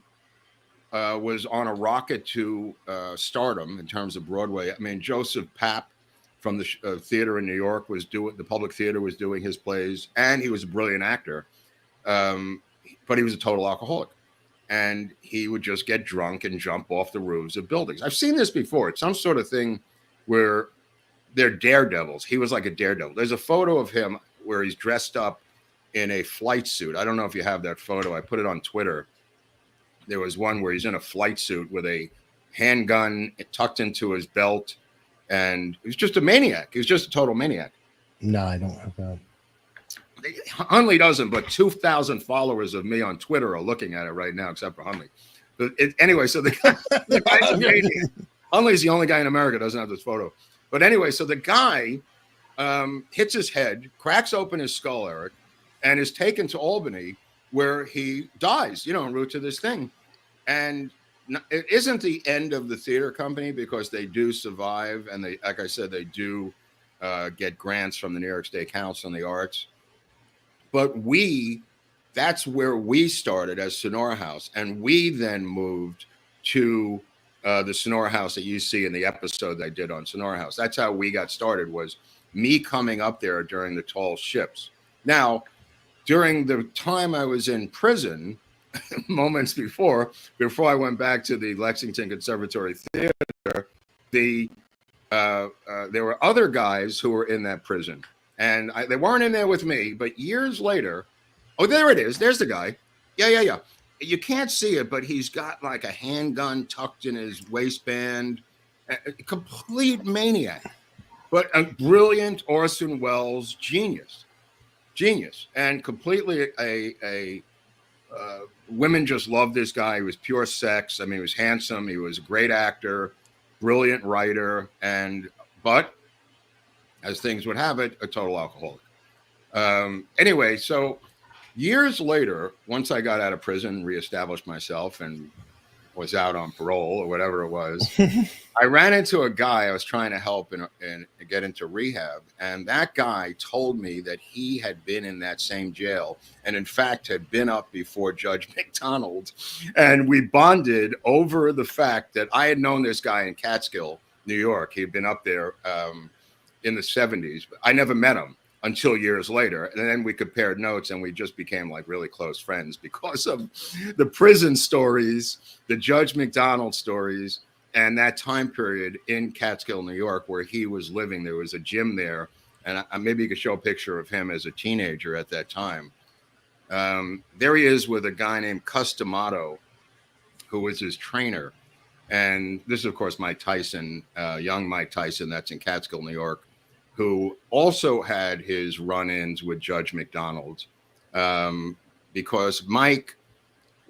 was on a rocket to stardom in terms of Broadway. I mean, Joseph Papp from the theater in New York the Public Theater was doing his plays, and he was a brilliant actor. But he was a total alcoholic. And he would just get drunk and jump off the roofs of buildings. I've seen this before. It's some sort of thing where they're daredevils. He was like a daredevil. There's a photo of him where he's dressed up in a flight suit. I don't know if you have that photo. I put it on Twitter. There was one where he's in a flight suit with a handgun tucked into his belt, and he was just a maniac. He was just a total maniac. No, I don't have that. Hunley doesn't, but 2,000 followers of me on Twitter are looking at it right now, except for Hunley. But anyway, so the guy's amazing. Hunley's the only guy in America that doesn't have this photo. But anyway, so the guy hits his head, cracks open his skull, Eric, and is taken to Albany, where he dies, en route to this thing. And it isn't the end of the theater company, because they do survive. And they, like I said, they do get grants from the New York State Council on the Arts. But that's where we started as Sonora House. And we then moved to the Sonora House that you see in the episode I did on Sonora House. That's how we got started, was me coming up there during the tall ships. Now, during the time I was in prison, moments before I went back to the Lexington Conservatory Theater, there were other guys who were in that prison. And they weren't in there with me, but years later, oh, there it is. There's the guy. Yeah. You can't see it, but he's got like a handgun tucked in his waistband. A complete maniac, but a brilliant Orson Welles genius, and completely women just loved this guy. He was pure sex. I mean, he was handsome. He was a great actor, brilliant writer, but as things would have it, a total alcoholic. Anyway, so years later, once I got out of prison, reestablished myself, and was out on parole or whatever it was, I ran into a guy I was trying to help and get into rehab. And that guy told me that he had been in that same jail, and in fact had been up before Judge McDonald. And we bonded over the fact that I had known this guy in Catskill, New York. He had been up there in the 70s. But I never met him until years later. And then we compared notes, and we just became like really close friends because of the prison stories, the Judge McDonald stories, and that time period in Catskill, New York, where he was living. There was a gym there, and maybe you could show a picture of him as a teenager at that time. There he is with a guy named Customato, who was his trainer. And this is, of course, Mike Tyson, young Mike Tyson, that's in Catskill, New York, who also had his run-ins with Judge McDonald, because Mike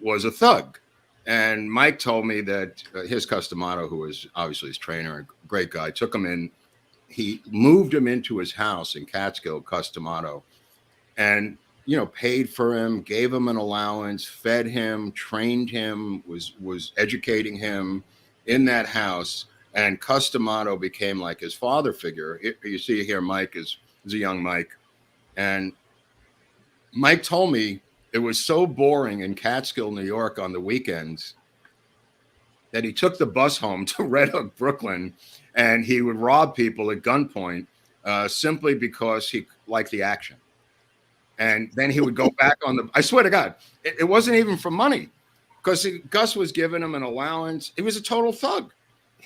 was a thug. And Mike told me that his Customato, who was obviously his trainer, a great guy, took him in. He moved him into his house in Catskill, Customato, and, paid for him, gave him an allowance, fed him, trained him, was educating him in that house. And Customato became like his father figure. You see here, Mike is a young Mike. And Mike told me it was so boring in Catskill, New York on the weekends that he took the bus home to Red Hook, Brooklyn, and he would rob people at gunpoint simply because he liked the action. And then he would go back I swear to God, it wasn't even for money, because Gus was giving him an allowance. He was a total thug.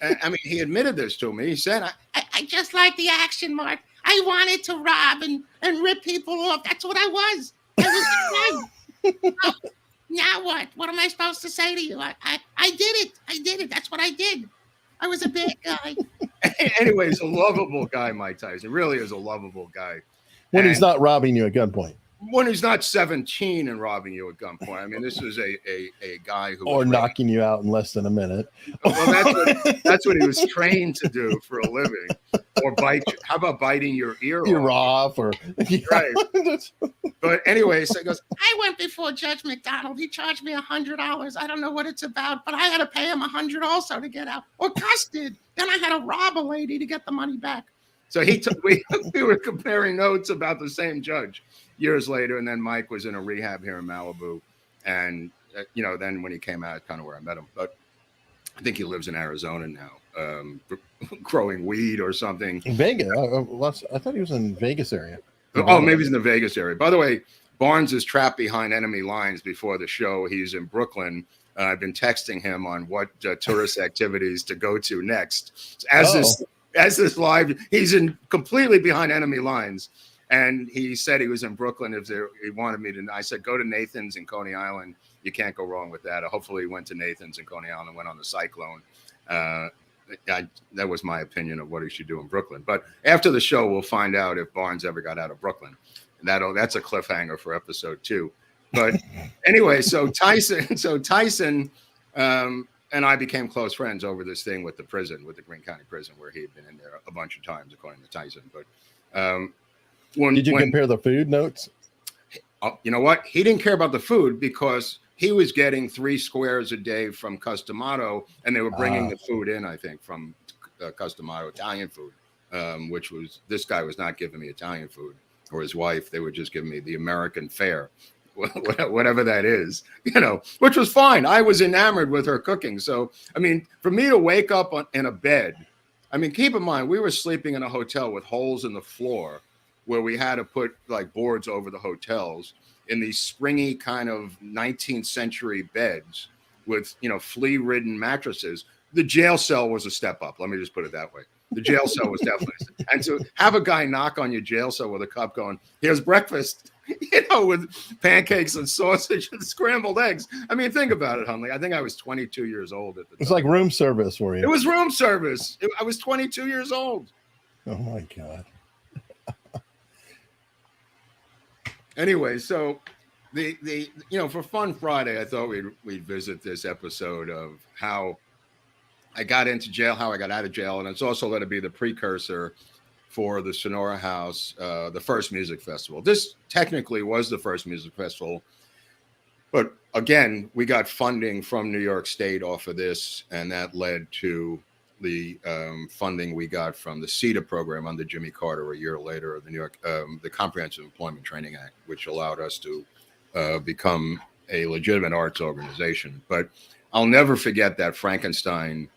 I mean, he admitted this to me. He said, I just like the action, Mark. I wanted to rob and rip people off. That's what I was. I was oh, now what? What am I supposed to say to you? I did it. That's what I did. I was a bad guy. Anyway, he's a lovable guy, Mike Tyson. Really is a lovable guy. When he's not robbing you at gunpoint. When he's not 17 and robbing you at gunpoint. I mean, this is a guy who... Or knocking you out in less than a minute. Well, that's what he was trained to do for a living. Or how about biting your ear off? Or right. But anyway, so he goes, I went before Judge McDonald. He charged me $100. I don't know what it's about, but I had to pay him $100 also to get out. Or Gus did. Then I had to rob a lady to get the money back. So we were comparing notes about the same judge years later. And then Mike was in a rehab here in Malibu. And, then when he came out, kind of where I met him. But I think he lives in Arizona now, growing weed or something. In Vegas. I thought he was in Vegas area. Oh, maybe he's in the Vegas area. By the way, Barnes is trapped behind enemy lines before the show. He's in Brooklyn. I've been texting him on what tourist activities to go to next. As this live, he's in completely behind enemy lines. And he said he was in Brooklyn. He wanted me to, I said, go to Nathan's in Coney Island. You can't go wrong with that. Hopefully he went to Nathan's in Coney Island and went on the Cyclone. That was my opinion of what he should do in Brooklyn. But after the show, we'll find out if Barnes ever got out of Brooklyn. And that's a cliffhanger for episode 2. But anyway, so Tyson and I became close friends over this thing with the prison, with the Greene County prison, where he had been in there a bunch of times, according to Tyson. But did you compare the food notes? You know what? He didn't care about the food because he was getting 3 squares a day from Customato, and they were bringing the food in, I think, from Customato, Italian food, which was, this guy was not giving me Italian food, or his wife. They were just giving me the American fare, whatever that is, which was fine. I was enamored with her cooking. So, I mean, for me to wake up in a bed, I mean, keep in mind, we were sleeping in a hotel with holes in the floor where we had to put like boards over the hotels in these springy kind of 19th century beds with, flea-ridden mattresses. The jail cell was a step up. Let me just put it that way. The jail cell was definitely. And to have a guy knock on your jail cell with a cup going, here's breakfast, with pancakes and sausage and scrambled eggs. I mean, think about it, Hunley. I think I was 22 years old at the time. It's like room service for you. It was room service. I was 22 years old. Oh, my God. Anyway, so the for Fun Friday, I thought we'd visit this episode of how I got into jail, how I got out of jail, and it's also going to be the precursor for the Sonora House, the first music festival. This technically was the first music festival, but again, we got funding from New York State off of this, and that led to the funding we got from the CETA program under Jimmy Carter a year later, of the New York, the Comprehensive Employment Training Act, which allowed us to become a legitimate arts organization. But I'll never forget that Frankenstein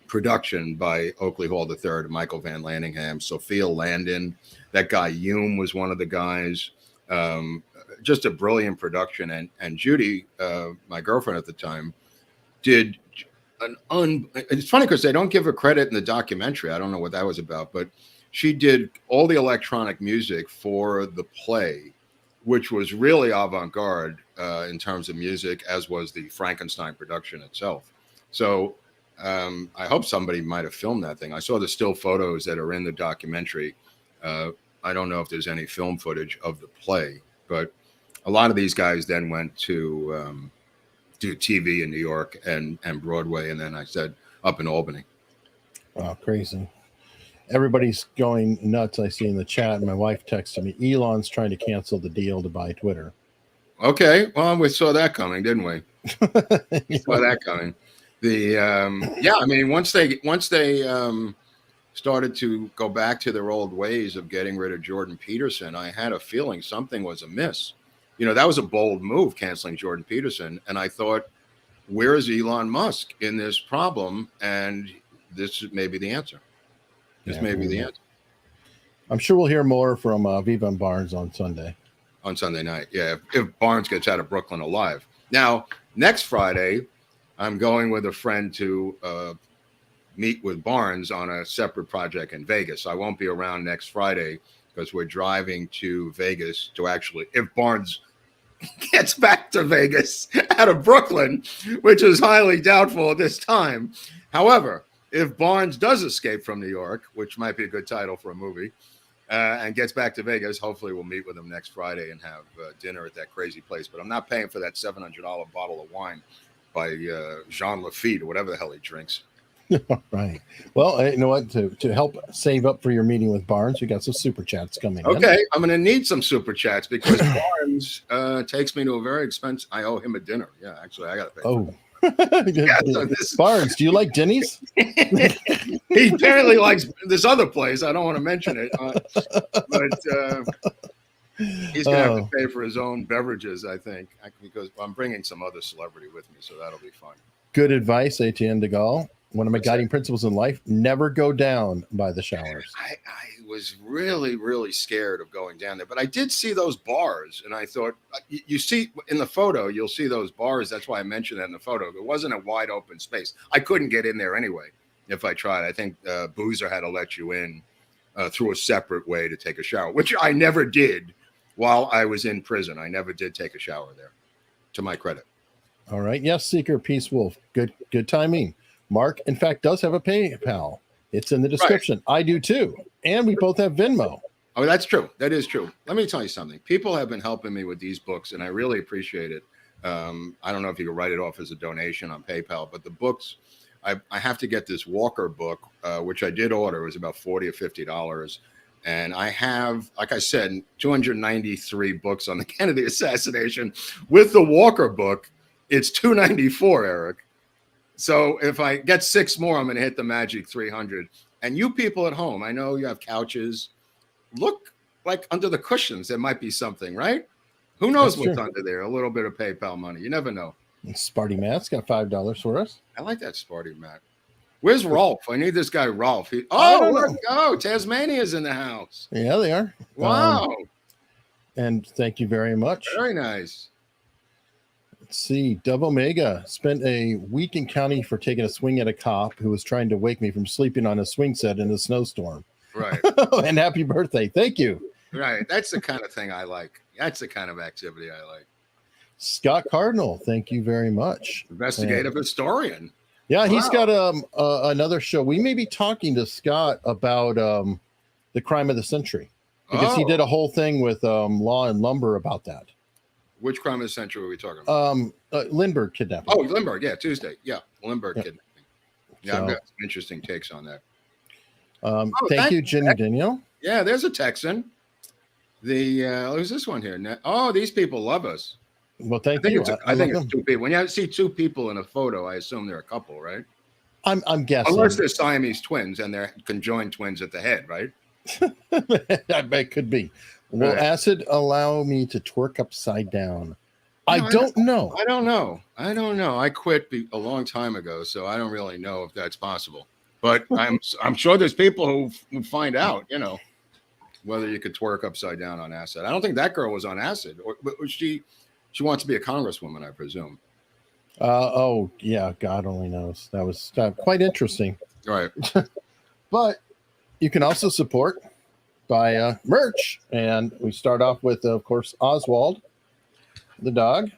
production by Oakley Hall III, Michael Van Landingham, Sophia Landon, that guy Hume was one of the guys. Just a brilliant production. And Judy, my girlfriend at the time, did it's funny because they don't give her credit in the documentary. I don't know what that was about, but she did all the electronic music for the play, which was really avant-garde in terms of music, as was the Frankenstein production itself. So I hope somebody might have filmed that thing. I saw the still photos that are in the documentary. I don't know if there's any film footage of the play, but a lot of these guys then went to do TV in New York and Broadway, and then I said up in Albany. Oh, crazy. Everybody's going nuts. I see in the chat. My wife texted me, Elon's trying to cancel the deal to buy Twitter. Okay. Well, we saw that coming, didn't we? Saw that coming. I mean, once they started to go back to their old ways of getting rid of Jordan Peterson, I had a feeling something was amiss. That was a bold move, canceling Jordan Peterson. And I thought, where is Elon Musk in this problem? And this may be the answer. This may be the answer. I'm sure we'll hear more from Viva and Barnes on Sunday. On Sunday night, yeah. If Barnes gets out of Brooklyn alive. Now, next Friday, I'm going with a friend to meet with Barnes on a separate project in Vegas. I won't be around next Friday because we're driving to Vegas to actually, if Barnes gets back to Vegas out of Brooklyn, which is highly doubtful at this time. However, if Barnes does escape from New York, which might be a good title for a movie, and gets back to Vegas, hopefully we'll meet with him next Friday and have dinner at that crazy place. But I'm not paying for that $700 bottle of wine by Jean Lafitte or whatever the hell he drinks. Right. Well, you know what? To help save up for your meeting with Barnes, we got some super chats coming. Okay, I'm going to need some super chats because Barnes takes me to a very expensive. I owe him a dinner. Yeah, actually, I got to pay. Oh, so Barnes, do you like Denny's? He apparently likes this other place. I don't want to mention it, but he's going to have to pay for his own beverages, I think, because I'm bringing some other celebrity with me, so that'll be fun. Good advice, Etienne de Gaulle. One of my guiding principles in life: never go down by the showers. I was really, really scared of going down there, but I did see those bars, and I thought, you see in the photo, you'll see those bars. That's why I mentioned that in the photo. It wasn't a wide open space. I couldn't get in there anyway if I tried. I think Boozer had to let you in through a separate way to take a shower, which I never did while I was in prison. I never did take a shower there, to my credit. All right. Yes, Seeker Peace Wolf. Good timing. Mark, in fact, does have a PayPal. It's in the description. Right. I do too. And we both have Venmo. Oh, that's true. That is true. Let me tell you something. People have been helping me with these books, and I really appreciate it. I don't know if you can write it off as a donation on PayPal, but the books, I have to get this Walker book, which I did order. It was about $40 or $50. And I have, like I said, 293 books on the Kennedy assassination. With the Walker book, it's 294, Eric. So if I get 6 more, I'm going to hit the magic 300. And you people at home, I know you have couches. Look like under the cushions, there might be something, right? Who knows what's under there? A little bit of PayPal money. You never know. Sparty Matt's got $5 for us. I like that Sparty Matt. Where's Rolf? I need this guy, Rolf. Tasmania's in the house. Yeah, they are. Wow. And thank you very much. Very nice. Let's see. Dove Omega spent a week in county for taking a swing at a cop who was trying to wake me from sleeping on a swing set in a snowstorm. Right. And happy birthday. Thank you. Right. That's the kind of thing I like. That's the kind of activity I like. Scott Cardinal, thank you very much. Investigative historian. Yeah, he's got another show. We may be talking to Scott about the crime of the century because he did a whole thing with Law and Lumber about that. Which crime of the century are we talking about? Lindbergh kidnapping. Oh, Lindbergh. Yeah, Tuesday. Yeah, Lindbergh kidnapping. Yeah, I've got some interesting takes on that. Thank you, Jenny Danielle. Yeah, there's a Texan. Who's this one here? Oh, these people love us. Well, thank you. I think it's 2 people. When you see 2 people in a photo, I assume they're a couple, right? I'm guessing. Unless they're Siamese twins and they're conjoined twins at the head, right? I bet it could be. Will acid allow me to twerk upside down? I don't know. I don't know. I quit a long time ago, so I don't really know if that's possible. But I'm sure there's people who find out, whether you could twerk upside down on acid. I don't think that girl was on acid. Or she wants to be a congresswoman, I presume. Oh, yeah. God only knows. That was quite interesting. Right. But you can also support by merch. And we start off with, of course, Oswald, the dog.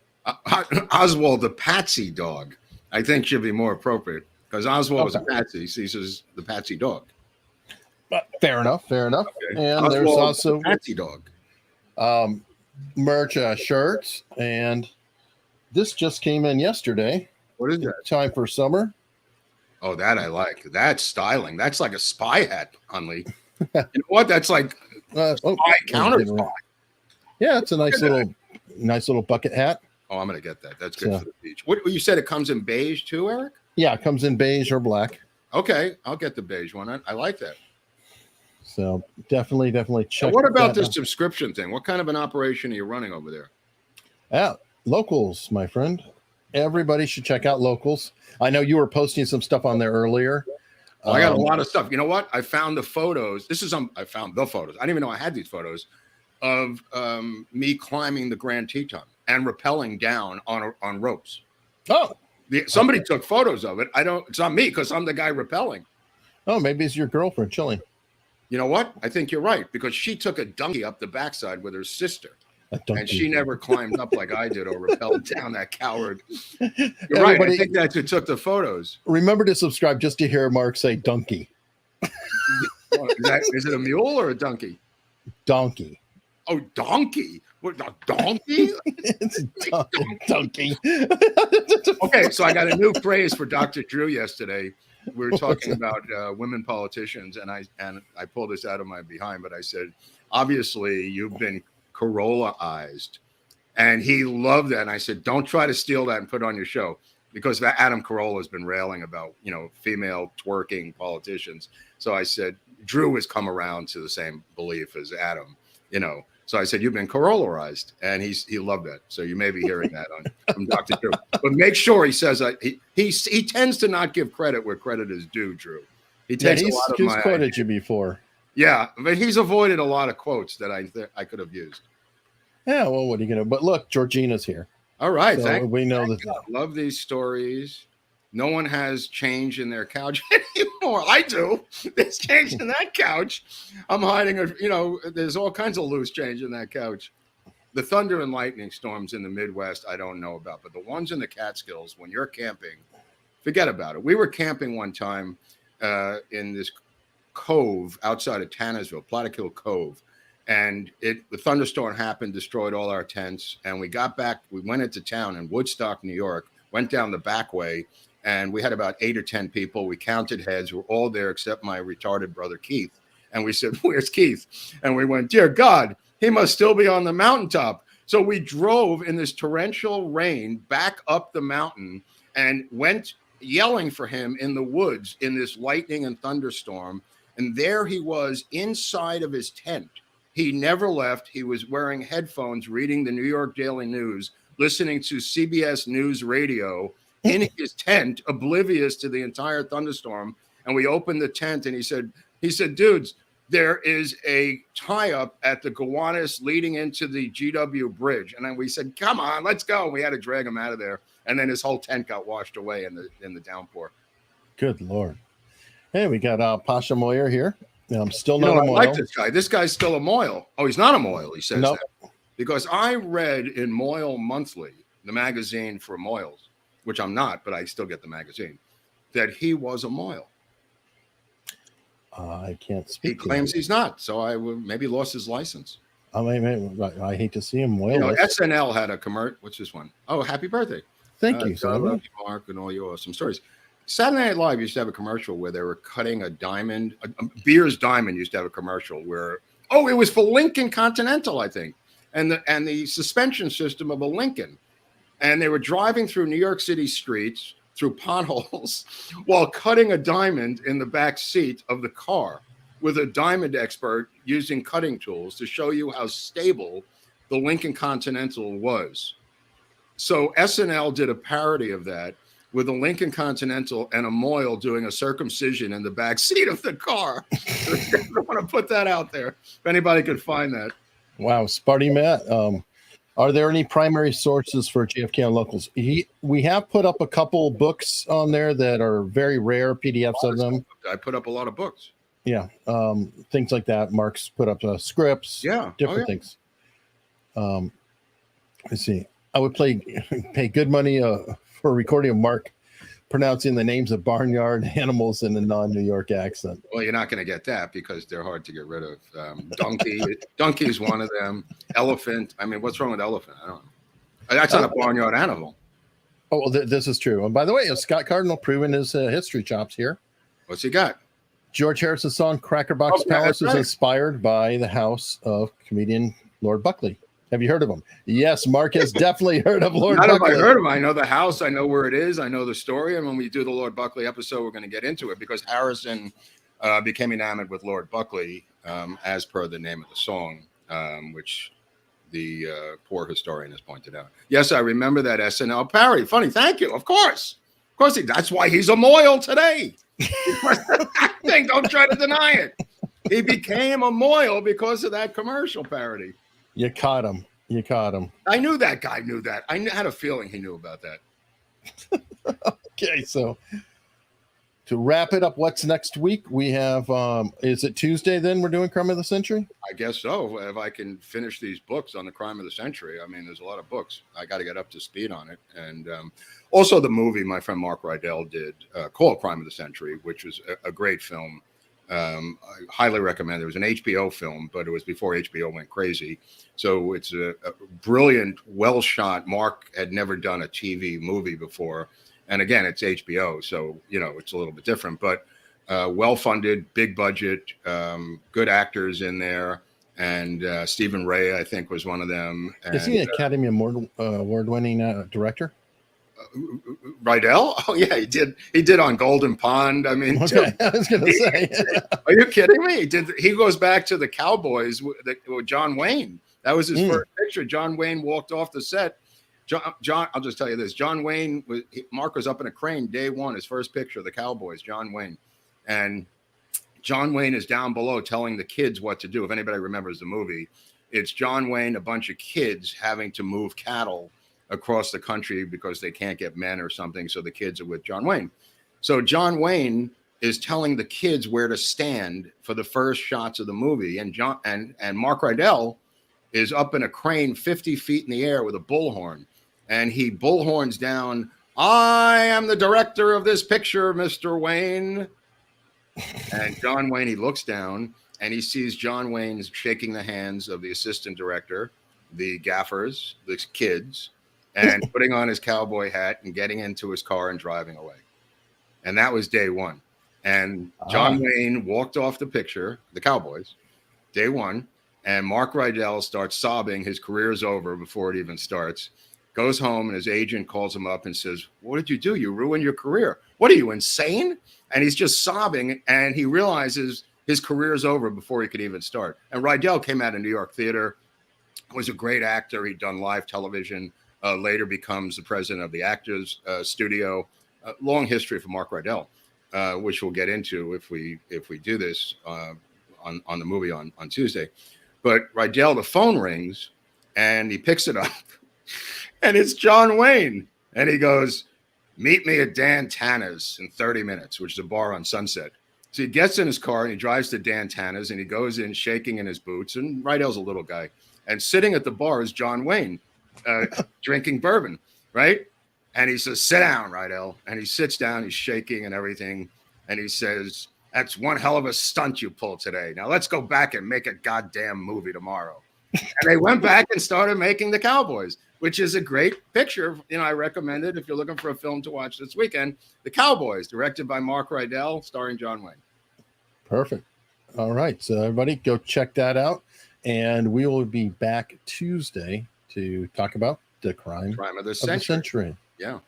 Oswald, the Patsy dog, I think should be more appropriate because Oswald was a Patsy. So this is the Patsy dog. Fair enough. Okay. And Oswald, there's also the Patsy dog. Merch shirts. And this just came in yesterday. What is that? Time for summer. Oh, that I like. That's styling. That's like a spy hat, Hunley. You know what? That's like spy counter spy. Yeah, it's a nice little bucket hat. Oh, I'm gonna get that. That's good for the beach. What you said? It comes in beige too, Eric? Yeah, it comes in beige or black. Okay, I'll get the beige one. I like that. So definitely check. Now, what about this subscription thing? What kind of an operation are you running over there? Yeah, Locals, my friend. Everybody should check out Locals. I know you were posting some stuff on there earlier. I got a lot of stuff. You know what? I found the photos. I found the photos. I didn't even know I had these photos of me climbing the Grand Teton and rappelling down on ropes. Oh, somebody took photos of it. It's not me because I'm the guy rappelling. Oh, maybe it's your girlfriend chilling. You know what? I think you're right because she took a donkey up the backside with her sister. And she never climbed up like I did or rappelled down that coward. You're right. I think that's who took the photos. Remember to subscribe just to hear Mark say donkey. Is it a mule or a donkey? Donkey. Oh, donkey. What, a donkey? It's a donkey. Okay, so I got a new phrase for Dr. Drew yesterday. We were talking about women politicians, and I pulled this out of my behind, but I said, obviously, you've been Carolla-ized. And he loved that. And I said, don't try to steal that and put it on your show because Adam Carolla has been railing about, female twerking politicians. So I said, Drew has come around to the same belief as Adam, So I said, you've been Carolla-ized. And he loved that. So you may be hearing that from Dr. Drew. But make sure he says he tends to not give credit where credit is due, Drew. He takes a lot of he's quoted you before. Yeah, but he's avoided a lot of quotes that I could have used. Yeah, well, what are you going to? But look, Georgina's here. All right. So we know that. Love these stories. No one has change in their couch anymore. I do. There's change in that couch. I'm hiding, there's all kinds of loose change in that couch. The thunder and lightning storms in the Midwest, I don't know about, but the ones in the Catskills, when you're camping, forget about it. We were camping one time in this cove outside of Tannersville, Plattekill Cove, and the thunderstorm happened, destroyed all our tents, and we got back. We went into town in Woodstock, New York, went down the back way, and we had about 8 or 10 people. We counted heads. We're all there except my retarded brother Keith, and we said, "Where's Keith?" And we went, "Dear God, he must still be on the mountaintop." So we drove in this torrential rain back up the mountain and went yelling for him in the woods in this lightning and thunderstorm. And there he was inside of his tent. He never left. He was wearing headphones, reading the New York Daily News, listening to CBS News Radio in his tent, oblivious to the entire thunderstorm. And we opened the tent and he said, "Dudes, there is a tie-up at the Gowanus leading into the GW Bridge." And then we said, "Come on, let's go." We had to drag him out of there. And then his whole tent got washed away in the downpour. Good Lord. Hey, we got Pasha Moyer here. I'm still not a Moyle. I like this guy. This guy's still a Moyle. Oh, he's not a Moyle, he says Nope. that. Because I read in Moyle Monthly, the magazine for Moyles, which I'm not, but I still get the magazine, that he was a Moyle. I can't speak. He claims he's not, so I maybe lost his license. I hate to see him Moyle. You know, SNL had a commercial. What's this one? Oh, happy birthday. Thank you. I love you, Mark, and all your awesome stories. Saturday Night Live used to have a commercial where they were cutting a diamond. Beer's Diamond used to have a commercial where, it was for Lincoln Continental, I think, and the suspension system of a Lincoln. And they were driving through New York City streets, through potholes, while cutting a diamond in the back seat of the car with a diamond expert using cutting tools to show you how stable the Lincoln Continental was. So SNL did a parody of that with a Lincoln Continental and a Moyle doing a circumcision in the back seat of the car. I want to put that out there if anybody could find that. Wow, Sparty Matt. Are there any primary sources for JFK on locals? We have put up a couple books on there that are very rare PDFs of them. I put up a lot of books. Yeah, things like that. Mark's put up scripts. Yeah, different things. Let's see. I would pay good money for a recording of Mark pronouncing the names of barnyard animals in a non-New York accent. Well, you're not going to get that because they're hard to get rid of. Donkey is one of them. Elephant. I mean, what's wrong with elephant? I don't know. That's not a barnyard animal. Oh, well, this is true. And by the way, Scott Cardinal proving his history chops here. What's he got? George Harrison's song Crackerbox Palace is inspired by the house of comedian Lord Buckley. Have you heard of him? Yes, Mark has definitely heard of Lord Buckley. Not have I heard of him. I know the house. I know where it is. I know the story. And when we do the Lord Buckley episode, we're going to get into it because Harrison became enamored with Lord Buckley, as per the name of the song, which the poor historian has pointed out. Yes, I remember that SNL parody. Funny. Thank you. Of course. Of course. That's why he's a Moyle today. Don't try to deny it. He became a Moyle because of that commercial parody. You caught him. I knew that guy knew that. I had a feeling he knew about that. Okay, so to wrap it up, what's next week? We have, is it Tuesday then we're doing Crime of the Century? I guess so. If I can finish these books on the Crime of the Century. I mean, there's a lot of books. I got to get up to speed on it. And also the movie my friend Mark Rydell did called Crime of the Century, which was a great film. I highly recommend it. It was an HBO film, but it was before HBO went crazy. So it's a brilliant, well shot. Mark had never done a TV movie before. And again, it's HBO. So, it's a little bit different, but well funded, big budget, good actors in there. And Stephen Ray, I think, was one of them. Is he an Academy Award winning director? Rydell? Oh yeah, he did on Golden Pond. I mean, okay. I was gonna say, are you kidding me? He goes back to the Cowboys with John Wayne. That was his first picture. John Wayne walked off the set. John, I'll just tell you this: John Wayne Mark was up in a crane day one. His first picture of the Cowboys, John Wayne, and John Wayne is down below telling the kids what to do. If anybody remembers the movie, it's John Wayne, a bunch of kids having to move cattle across the country because they can't get men or something. So the kids are with John Wayne. So John Wayne is telling the kids where to stand for the first shots of the movie. And Mark Rydell is up in a crane 50 feet in the air with a bullhorn. And he bullhorns down, "I am the director of this picture, Mr. Wayne." And John Wayne, he looks down and he sees John Wayne shaking the hands of the assistant director, the gaffers, the kids, and putting on his cowboy hat and getting into his car and driving away. And that was day one. And John Wayne walked off the picture, the Cowboys, day one. And Mark Rydell starts sobbing. His career's over before it even starts. Goes home and his agent calls him up and says, "What did you do? You ruined your career. What are you, insane?" And he's just sobbing. And he realizes his career's over before he could even start. And Rydell came out of New York theater, was a great actor. He'd done live television, later becomes the president of the Actors Studio. Long history for Mark Rydell, which we'll get into if we do this on the movie on Tuesday. But Rydell, the phone rings and he picks it up and it's John Wayne. And he goes, "Meet me at Dan Tana's in 30 minutes, which is a bar on Sunset." So he gets in his car and he drives to Dan Tana's and he goes in shaking in his boots. And Rydell's a little guy. And sitting at the bar is John Wayne drinking bourbon, right? And he says, "Sit down, Rydell." And he sits down, he's shaking and everything. And he says, "That's one hell of a stunt you pulled today. Now let's go back and make a goddamn movie tomorrow." And they went back and started making The Cowboys, which is a great picture. You know, I recommend it if you're looking for a film to watch this weekend. The Cowboys, directed by Mark Rydell, starring John Wayne. Perfect. All right. So everybody go check that out. And we will be back Tuesday to talk about the crime Crime of the century. Yeah.